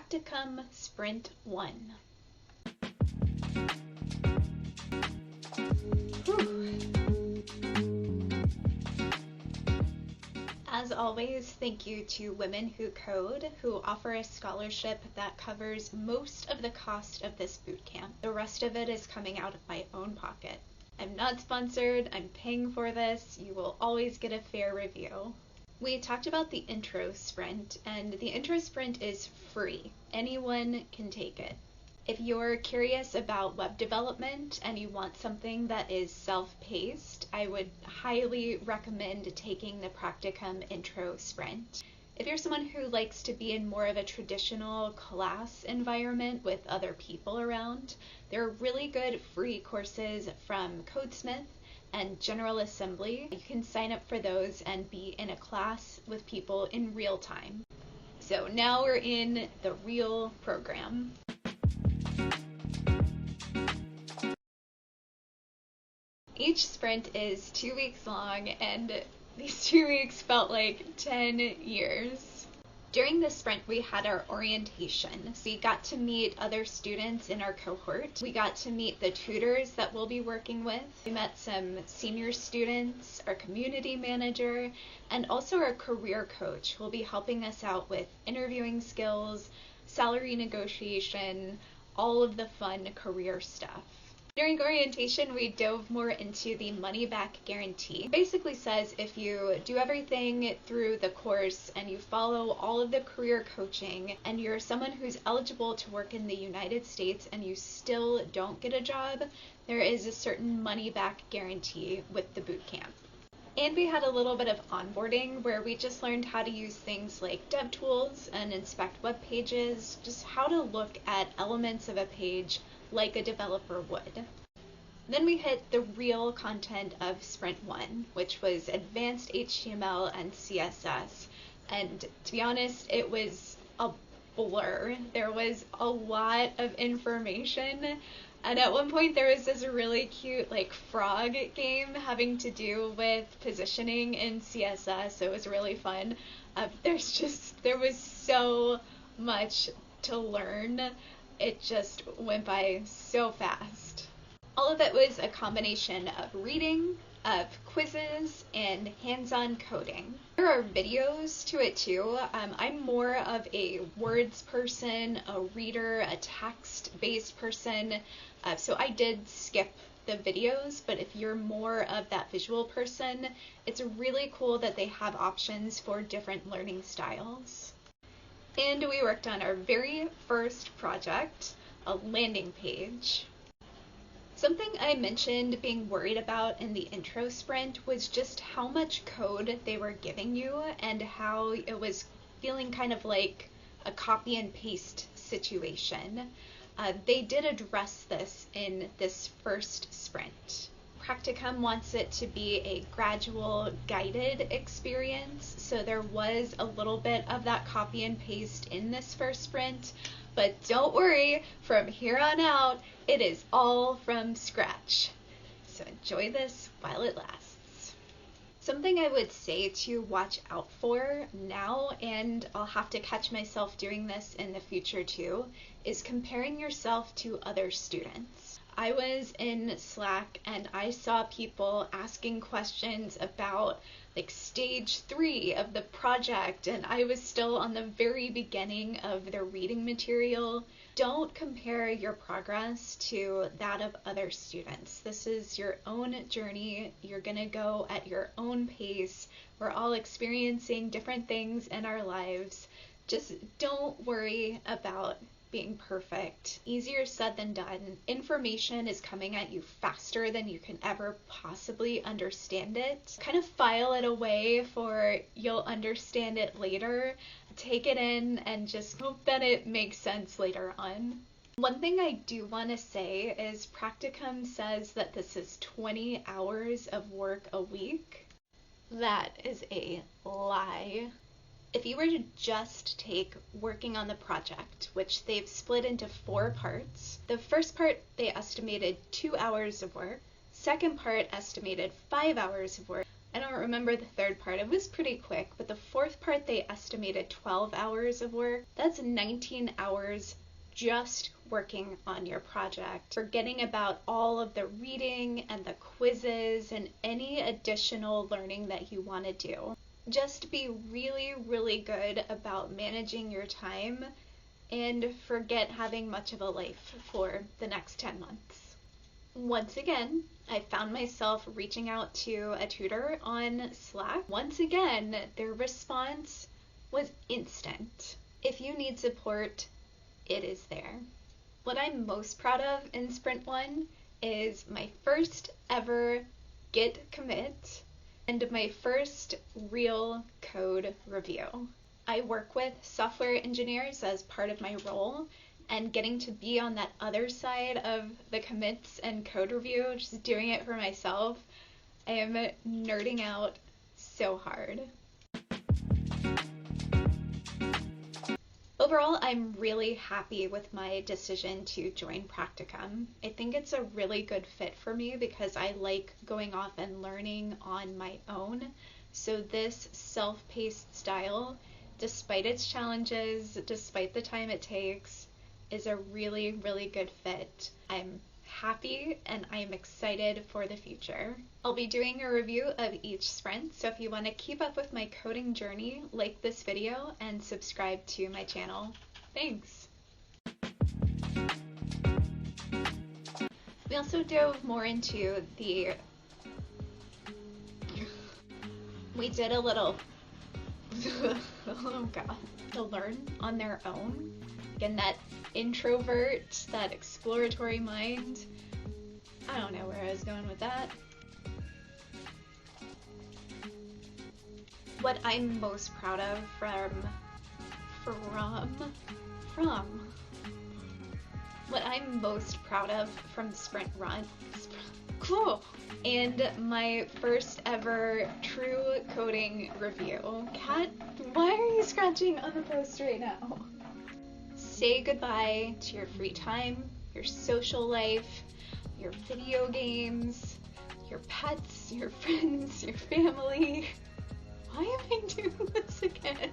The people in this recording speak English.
Practicum Sprint 1. As always, thank you to Women Who Code, who offer a scholarship that covers most of the cost of this bootcamp. The rest of it is coming out of my own pocket. I'm not sponsored, I'm paying for this. You will always get a fair review. We talked about the intro sprint, and the intro sprint is free. Anyone can take it. If you're curious about web development and you want something that is self-paced, I would highly recommend taking the Practicum intro sprint. If you're someone who likes to be in more of a traditional class environment with other people around, there are really good free courses from Codesmith and General Assembly. You can sign up for those and be in a class with people in real time. So now we're in the real program. Each sprint is 2 weeks long, and these 2 weeks felt like 10 years. During the sprint, we had our orientation. We got to meet other students in our cohort. We got to meet the tutors that we'll be working with. We met some senior students, our community manager, and also our career coach who will be helping us out with interviewing skills, salary negotiation, all of the fun career stuff. During orientation, we dove more into the money-back guarantee. It basically says if you do everything through the course and you follow all of the career coaching and you're someone who's eligible to work in the United States and you still don't get a job, there is a certain money-back guarantee with the bootcamp. And we had a little bit of onboarding where we just learned how to use things like DevTools and inspect web pages, just how to look at elements of a page like a developer would. Then we hit the real content of Sprint 1, which was advanced HTML and CSS. And to be honest, it was a blur. There was a lot of information. And at one point there was this really cute frog game having to do with positioning in CSS. It was really fun. There was so much to learn. It just went by so fast. All of it was a combination of reading, of quizzes, and hands-on coding. There are videos to it too. I'm more of a words person, a reader, a text-based person, so I did skip the videos, but if you're more of that visual person, it's really cool that they have options for different learning styles. And we worked on our very first project, a landing page. Something I mentioned being worried about in the intro sprint was just how much code they were giving you and how it was feeling kind of like a copy and paste situation. They did address this in this first sprint. Practicum wants it to be a gradual, guided experience, so there was a little bit of that copy and paste in this first sprint, but don't worry, from here on out, it is all from scratch. So enjoy this while it lasts. Something I would say to watch out for now, and I'll have to catch myself doing this in the future too, is comparing yourself to other students. I was in Slack and I saw people asking questions about stage 3 of the project, and I was still on the very beginning of the reading material. Don't compare your progress to that of other students. This is your own journey. You're gonna go at your own pace. We're all experiencing different things in our lives. Just don't worry about being perfect. Easier said than done. Information is coming at you faster than you can ever possibly understand it. Kind of file it away for you'll understand it later. Take it in and just hope that it makes sense later on. One thing I do want to say is Practicum says that this is 20 hours of work a week. That is a lie. If you were to just take working on the project, which they've split into 4 parts, the first part they estimated 2 hours of work, second part estimated 5 hours of work, I don't remember the third part. It was pretty quick, but the fourth part they estimated 12 hours of work. That's 19 hours just working on your project, forgetting about all of the reading and the quizzes and any additional learning that you want to do. Just be really, really good about managing your time and forget having much of a life for the next 10 months. Once again, I found myself reaching out to a tutor on Slack. Once again, their response was instant. If you need support, it is there. What I'm most proud of in Sprint 1 is my first ever Git commit and my first real code review. I work with software engineers as part of my role, and getting to be on that other side of the commits and code review, just doing it for myself, I am nerding out so hard. Overall, I'm really happy with my decision to join Practicum. I think it's a really good fit for me because I like going off and learning on my own. So this self-paced style, despite its challenges, despite the time it takes, is a really, really good fit. I'm happy and I'm excited for the future. I'll be doing a review of each sprint, so if you want to keep up with my coding journey, like this video and subscribe to my channel. Thanks! We also dove more into we did a little oh god, to learn on their own. Again, that introvert, that exploratory mind. I don't know where I was going with that. What I'm most proud of what I'm most proud of from the sprint run, cool, and my first ever true coding review. Kat, why are you scratching on the post right now? Say goodbye to your free time, your social life, your video games, your pets, your friends, your family. Why am I doing this again?